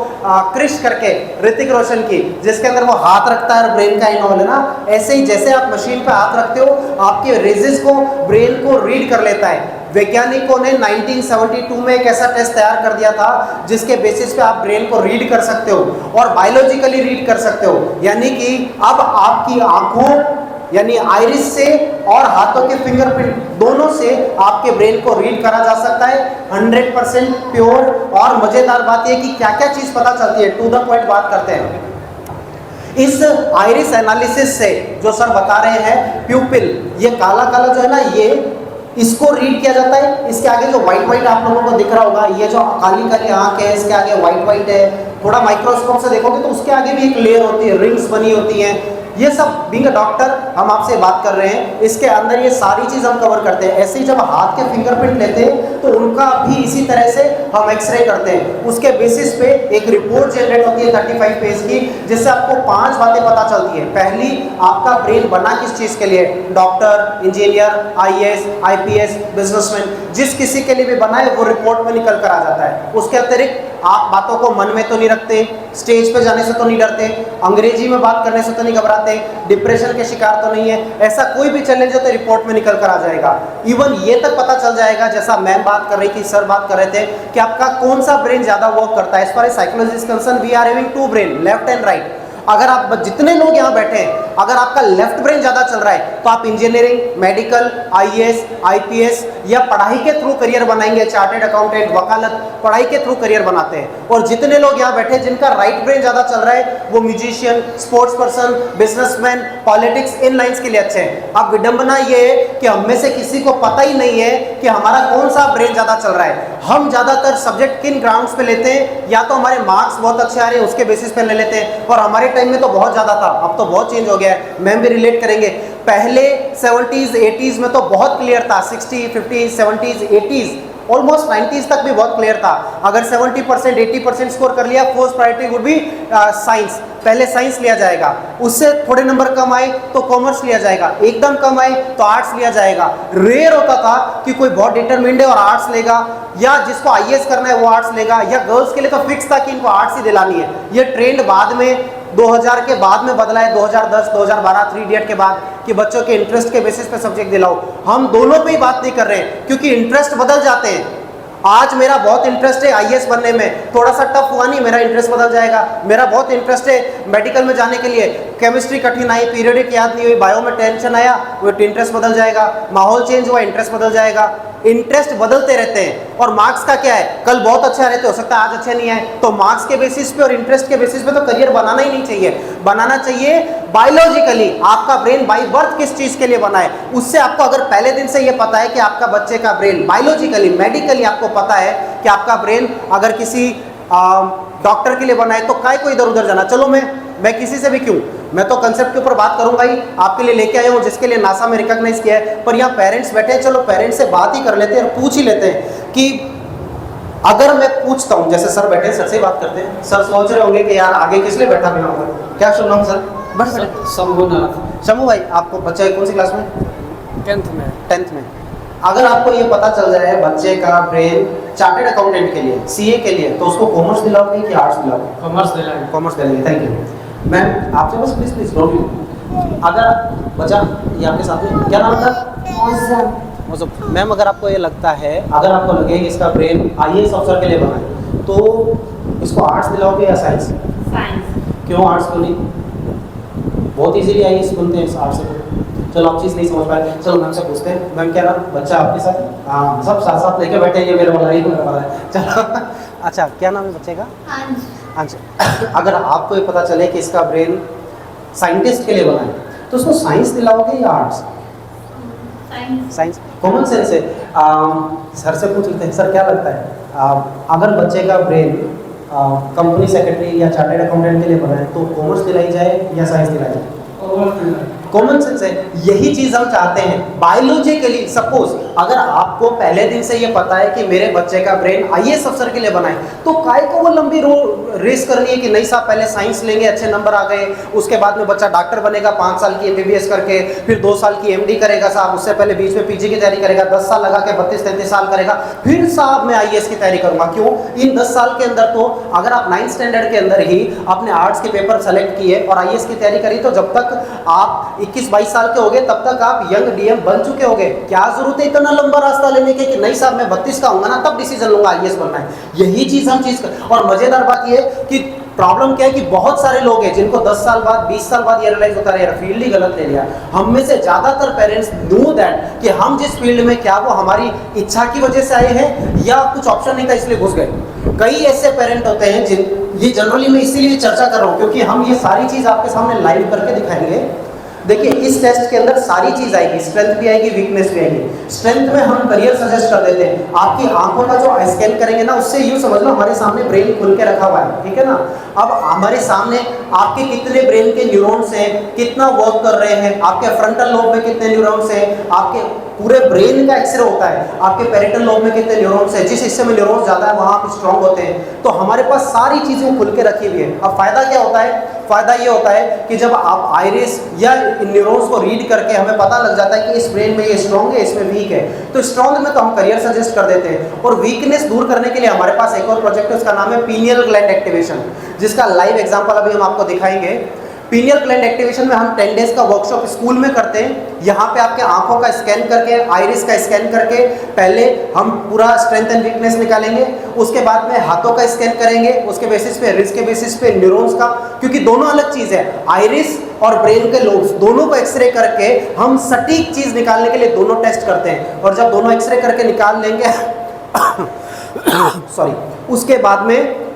क्रिश करके, ऋतिक रोशन की, जिसके अंदर वो हाथ रखता है और ब्रेन का इन्वॉल्व है ना, ऐसे ही जैसे आप मशीन पे हाथ रखते हो आपके रेजेस को ब्रेन को रीड कर लेता है। वैज्ञानिकों ने 1972 में एक ऐसा टेस्ट तैयार कर दिया था जिसके बेसिस पे आप ब्रेन को रीड कर सकते हो और बायोलॉजिकली रीड कर सकते हो। यानी कि अब आपकी आंखों यानी आइरिस से और हाथों के फिंगरप्रिंट दोनों से आपके ब्रेन को रीड करा जा सकता है। 100% प्योर। और मजेदार बात यह कि क्या क्या चीज पता चलती है, टू द पॉइंट बात करते हैं। इस आइरिस एनालिसिस से जो सर बता रहे हैं, प्यूपिल, ये काला काला जो है ना, ये इसको रीड किया जाता है। इसके आगे जो व्हाइट व्हाइट आप लोगों को दिख रहा होगा, ये जो काली काली आंख है, इसके आगे व्हाइट व्हाइट है। थोड़ा माइक्रोस्कोप से देखोगे तो उसके आगे भी एक लेयर होती है, रिंग्स बनी होती हैं। ये सब बीइंग अ डॉक्टर हम आपसे बात कर रहे हैं, इसके अंदर ये सारी चीज हम कवर करते हैं। ऐसे ही जब हाथ के फिंगरप्रिंट लेते हैं तो उनका भी इसी तरह से हम एक्सरे करते हैं। उसके बेसिस पे एक रिपोर्ट जनरेट होती है 35 पेज की, जिससे आपको 5 बातें पता चलती है। पहली, आपका ब्रेन बना किस चीज के लिए, doctor, engineer, IAS, IPS, businessman, जिस किसी के लिए भी बना है वो रिपोर्ट में निकल कर आ जाता है। उसके अतिरिक्त आप बातों को मन में तो नहीं रखते, स्टेज पे जाने से तो नहीं डरते, अंग्रेजी में बात करने से तो नहीं घबराते, डिप्रेशन के शिकार तो नहीं है। ऐसा कोई भी चैलेंज हो तो रिपोर्ट में निकल कर आ जाएगा। इवन ये तक पता चल जाएगा, जैसा मैम बात कर रही थी, सर बात कर रहे थे, कि आपका कौन सा ब्रेन ज्यादा वर्क करता है। As far as psychology is concern, we are having 2 brain, left and right. अगर आप जितने लोग यहाँ बैठे हैं, अगर आपका लेफ्ट ब्रेन ज्यादा चल रहा है तो आप इंजीनियरिंग, मेडिकल, IAS, IPS या पढ़ाई के थ्रू करियर बनाएंगे, चार्टेड अकाउंटेंट, वकालत, पढ़ाई के थ्रू करियर बनाते हैं। और जितने लोग यहाँ बैठे हैं जिनका राइट ब्रेन ज्यादा चल रहा है वो musician, sports person, businessman, politics, इन लाइंस के लिए अच्छे हैं। अब विडंबना ये है कि हम में से किसी को पता ही नहीं है कि हमारा कौन सा ब्रेन ज्यादा चल रहा है। हम ज्यादातर सब्जेक्ट किन ग्राउंड्स पे लेते हैं, या तो हमारे मार्क्स बहुत अच्छे आ रहे हैं उसके बेसिस पे ले लेते हैं, और हमारे टाइम में तो बहुत ज्यादा था, अब तो बहुत चेंज हो गया है, मैम भी रिलेट करेंगे। पहले 70s 80s में तो बहुत क्लियर था, 60, 50, 70s, 80s, ऑलमोस्ट 90s तक भी बहुत क्लियर था। अगर 70%, 80% स्कोर कर लिया, first priority would be science, पहले साइंस लिया जाएगा। उससे थोड़े नंबर कम आए तो कॉमर्स लिया जाएगा, एकदम कम आए तो आर्ट्स लिया जाएगा। रेयर होता था कि कोई बहुत डिटरमिन्ड है और आर्ट्स लेगा, या जिसको IAS करना है वो आर्ट्स लेगा, या गर्ल्स के लिए तो फिक्स था कि इनको आर्ट्स ही दिलानी है। ये ट्रेंड बाद में 2000 के बाद में बदला है, 2010, 2012, 3 इडियट के बाद, कि बच्चों के इंटरेस्ट के बेसिस पे सब्जेक्ट दिलाओ। हम दोनों पे ही बात नहीं कर रहे हैं क्योंकि इंटरेस्ट बदल जाते हैं। आज मेरा बहुत इंटरेस्ट है IAS बनने में, थोड़ा सा टफ हुआ नहीं, मेरा इंटरेस्ट बदल जाएगा। मेरा बहुत इंटरेस्ट है मेडिकल में जाने के लिए, केमिस्ट्री कठिन आई, पीरियडिक याद नहीं हुई, बायो में टेंशन आया, वो इंटरेस्ट बदल जाएगा। माहौल चेंज हुआ, इंटरेस्ट बदल जाएगा। इंटरेस्ट बदलते रहते हैं। और मार्क्स का क्या है, कल बहुत अच्छे आ रहे थे, हो सकता है आज अच्छे नहीं आए, तो मार्क्स के बेसिस पे और इंटरेस्ट के बेसिस पे तो करियर बनाना ही नहीं चाहिए। बनाना चाहिए बायोलॉजिकली, आपका ब्रेन बाय बर्थ किस चीज के लिए बना है, उससे आपको अगर पहले दिन से ये पता है कि आपका बच्चे का ब्रेन बायोलॉजिकली, मेडिकली आपको पता है कि आपका ब्रेन अगर किसी डॉक्टर के लिए बना है, तो काय को इधर उधर जाना। चलो मैं किसी से भी क्यों, मैं तो कंसेप्ट के ऊपर बात करूंगा ही, आपके लिए लेके आया हूं जिसके लिए नासा में रिकॉग्नाइज किया है। पर यहाँ पेरेंट्स बैठे हैं, चलो पेरेंट्स से बात ही कर लेते हैं और पूछ ही लेते हैं कि अगर मैं पूछता हूं, जैसे सर बैठे हैं, सर से बात करते हैं। सर सोच रहे होंगे कि यार आगे किस लिए बैठा मैं होगा, क्या सुन रहा हूँ सर? बस शंभू भाई, आपको बच्चा है कौन सी क्लास में? 10th में। अगर आपको ये पता चल जाए बच्चे का ब्रेन चार्टेड अकाउंटेंट के लिए, CA के लिए, तो उसको कॉमर्स दिलाओगे कि आर्ट्स दिलाओगे? कॉमर्स दिलाएंगे। Thank you ma'am. आपसे बस प्लीज डोंट यू, अगर बच्चा ये आपके साथ में, क्या नाम था? मैम, अगर आपको ये लगता है, अगर आपको लगे कि इसका ब्रेन IAS अफसर के लिए बना है, तो इसको आर्ट्स दिलाओगे या साइंस? साइंस। क्यों आर्ट्स क्यों नहीं? बहुत इजीली आईएएस बनते हैं आर्ट्स से। चलो आप चीज़ नहीं समझ पाए, चलो मैम से पूछते हैं। मैम क्या नाम? बच्चा आपके साथ? हाँ, सब साथ साथ लेके बैठे हैं, ये मेरे वाला ही वाला है। चलो अच्छा, क्या नाम है बच्चे का? अंश। अगर आपको ये पता चले कि इसका ब्रेन साइंटिस्ट के लिए बना है, तो उसको साइंस दिलाओगे या आर्ट्स? साइंस। कॉमन सेंस है। सर से पूछ लेते हैं, सर क्या लगता है अगर बच्चे का ब्रेन कंपनी सेक्रेटरी या चार्टर्ड अकाउंटेंट के लिए बना है, तो कॉमर्स दिलाई जाए या साइंस दिलाई जाए? कॉमन सेंस है। यही चीज हम चाहते हैं बायोलॉजिकली। सपोज अगर आपको पहले दिन से ये पता है कि मेरे बच्चे का ब्रेन आईएएस अफसर के लिए बना है, तो काय को वो लंबी रेस करनी है कि नहीं साहब पहले साइंस लेंगे, अच्छे नंबर आ गए, उसके बाद में बच्चा डॉक्टर बनेगा 5 साल की एमबीबीएस करके, फिर 2 साल की एमडी करेगा साहब, उससे पहले बीच में पीजी की तैयारी करेगा, 10 साल लगा के 32-33 साल करेगा, फिर साहब मैं आईएएस की तैयारी करूंगा। क्यों? इन 10 साल के अंदर तो अगर आप 9th स्टैंडर्ड के अंदर ही अपने आर्ट्स के पेपर सेलेक्ट किए और आईएएस की तैयारी करी, तो जब तक आप 21-22 साल के होगे तब तक आप यंग डीएम बन चुके होगे। क्या जरूरत है इतना लंबा रास्ता लेने के कि नहीं साहब मैं 32 का होऊंगा ना तब डिसीजन लूंगा आईएएस बनना है। यही चीज हम और मजेदार बात ये कि प्रॉब्लम क्या है कि बहुत सारे लोग हैं जिनको 10 साल बाद 20 साल बाद ये रियलाइज होता है यार फील्ड ही गलत ले लिया। हम में से ज्यादातर पेरेंट्स नो दैट कि हम जिस फील्ड में क्या वो हमारी इच्छा की वजह से आए हैं या कुछ ऑप्शन नहीं था इसलिए घुस गए। कई ऐसे पेरेंट होते हैं जिन ये जनरली मैं इसीलिए चर्चा कर रहा हूँ क्योंकि हम ये सारी चीज आपके सामने लाइव करके दिखाएंगे। देखिए इस टेस्ट के अंदर सारी चीज आएगी, स्ट्रेंथ भी आएगी, वीकनेस भी आएगी। स्ट्रेंथ में हम करियर सजेस्ट कर देते हैं। आपकी आंखों का जो स्कैन करेंगे ना उससे यूं समझ लो हमारे सामने ब्रेन खुल के रखा हुआ है, ठीक है ना। अब हमारे सामने आपके कितने ब्रेन के न्यूरॉन्स हैं, कितना वर्क कर रहे हैं, आपके फ्रंटल लोब में कितने न्यूरॉन्स हैं, आपके पूरे ब्रेन का एक्सरे होता है, आपके पेरिटल लोब में कितने न्यूरॉन्स हैं, जिस हिस्से में न्यूरॉन्स ज्यादा है वहां आप स्ट्रांग होते हैं। तो हमारे पास सारी चीजें खुल के रखी हुई है। अब फायदा क्या होता है? फायदा ये होता है कि जब आप आइरिस या न्यूरॉन्स को रीड करके हमें पता लग जाता है कि इस ब्रेन में ये स्ट्रांग है, इसमें वीक है, तो स्ट्रांग में तो हम करियर सजेस्ट कर देते हैं। और वीकनेस दूर करने के लिए हमारे पास एक और प्रोजेक्ट है, उसका नाम है पीनियल ग्लैंड एक्टिवेशन, जिसका लाइव एग्जांपल अभी हम आपको दिखाएंगे। पीनियल ग्लैंड एक्टिवेशन में हम 10 डेज का वर्कशॉप स्कूल में करते हैं। यहाँ पे आपके आंखों का स्कैन करके, आइरिस का स्कैन करके पहले हम पूरा स्ट्रेंथ एंड वीकनेस निकालेंगे, उसके बाद में हाथों का स्कैन करेंगे, उसके बेसिस पे रिस्ट के बेसिस पे न्यूरॉन्स का, क्योंकि दोनों अलग चीज है। आइरिस और ब्रेन के लोब्स दोनों को एक्सरे करके हम सटीक चीज निकालने के लिए दोनों टेस्ट करते हैं। और जब दोनों एक्सरे करके निकाल लेंगे सॉरी, उसके बाद में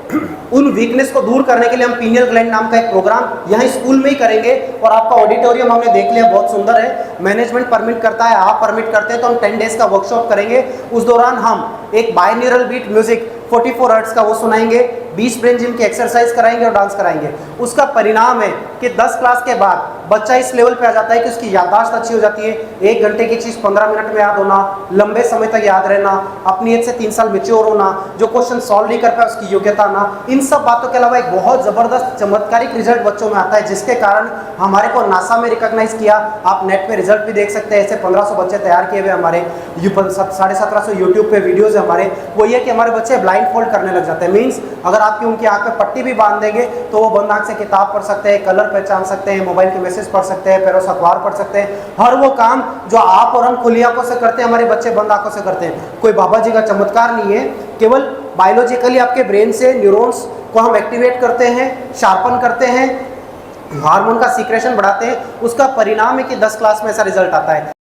उन वीकनेस को दूर करने के लिए हम पीनियल ग्लैंड नाम का एक प्रोग्राम यहाँ स्कूल में ही करेंगे। और आपका ऑडिटोरियम हमने देख लिया, बहुत सुंदर है, मैनेजमेंट परमिट करता है, आप परमिट करते हैं, तो हम 10 डेज का वर्कशॉप करेंगे। उस दौरान हम एक बायन्यूरल बीट म्यूजिक 44 हर्ट्ज का वो सुनाएंगे, 20 ब्रेन जिम की एक्सरसाइज कराएंगे और डांस कराएंगे। उसका परिणाम है कि 10 क्लास के बाद बच्चा इस लेवल पे आ जाता है कि उसकी याददाश्त अच्छी हो जाती है। 1 घंटे की चीज 15 मिनट में याद होना, लंबे समय तक याद रहना, अपनी एज से 3 साल मैच्योर होना, जो क्वेश्चन सॉल्व नहीं कर पाए उसकी योग्यता आना, इन सब बातों के अलावा एक बहुत जबरदस्त चमत्कारिक रिजल्ट बच्चों में आता है, जिसके कारण हमारे को नासा में रिकॉग्नाइज किया। आप नेट पे रिजल्ट भी देख सकते हैं। ऐसे 1500 बच्चे तैयार किए हुए हमारे, 1750 यूट्यूब पे वीडियोज है हमारे। वो ये कि हमारे बच्चे ब्लाइंड फोल्ड करने लग जाते हैं। मीन्स अगर आपकी उनकी आंख पे पट्टी भी बांध देंगे तो वो बंद आंख से किताब पढ़ सकते हैं, कलर पहचान सकते हैं, मोबाइल के मैसेज पढ़ सकते हैं, पैरों से अखबार पढ़ सकते हैं। हर वो काम जो आप और हम खुली आंखों से करते हैं हमारे बच्चे बंद आंखों से करते हैं। कोई बाबा जी का चमत्कार नहीं है, केवल बायोलॉजिकली आपके ब्रेन से न्यूरॉन्स को हम एक्टिवेट करते हैं, शार्पन करते हैं, हार्मोन का सीक्रेशन बढ़ाते हैं। उसका परिणाम है कि 10 क्लास में ऐसा रिजल्ट आता है।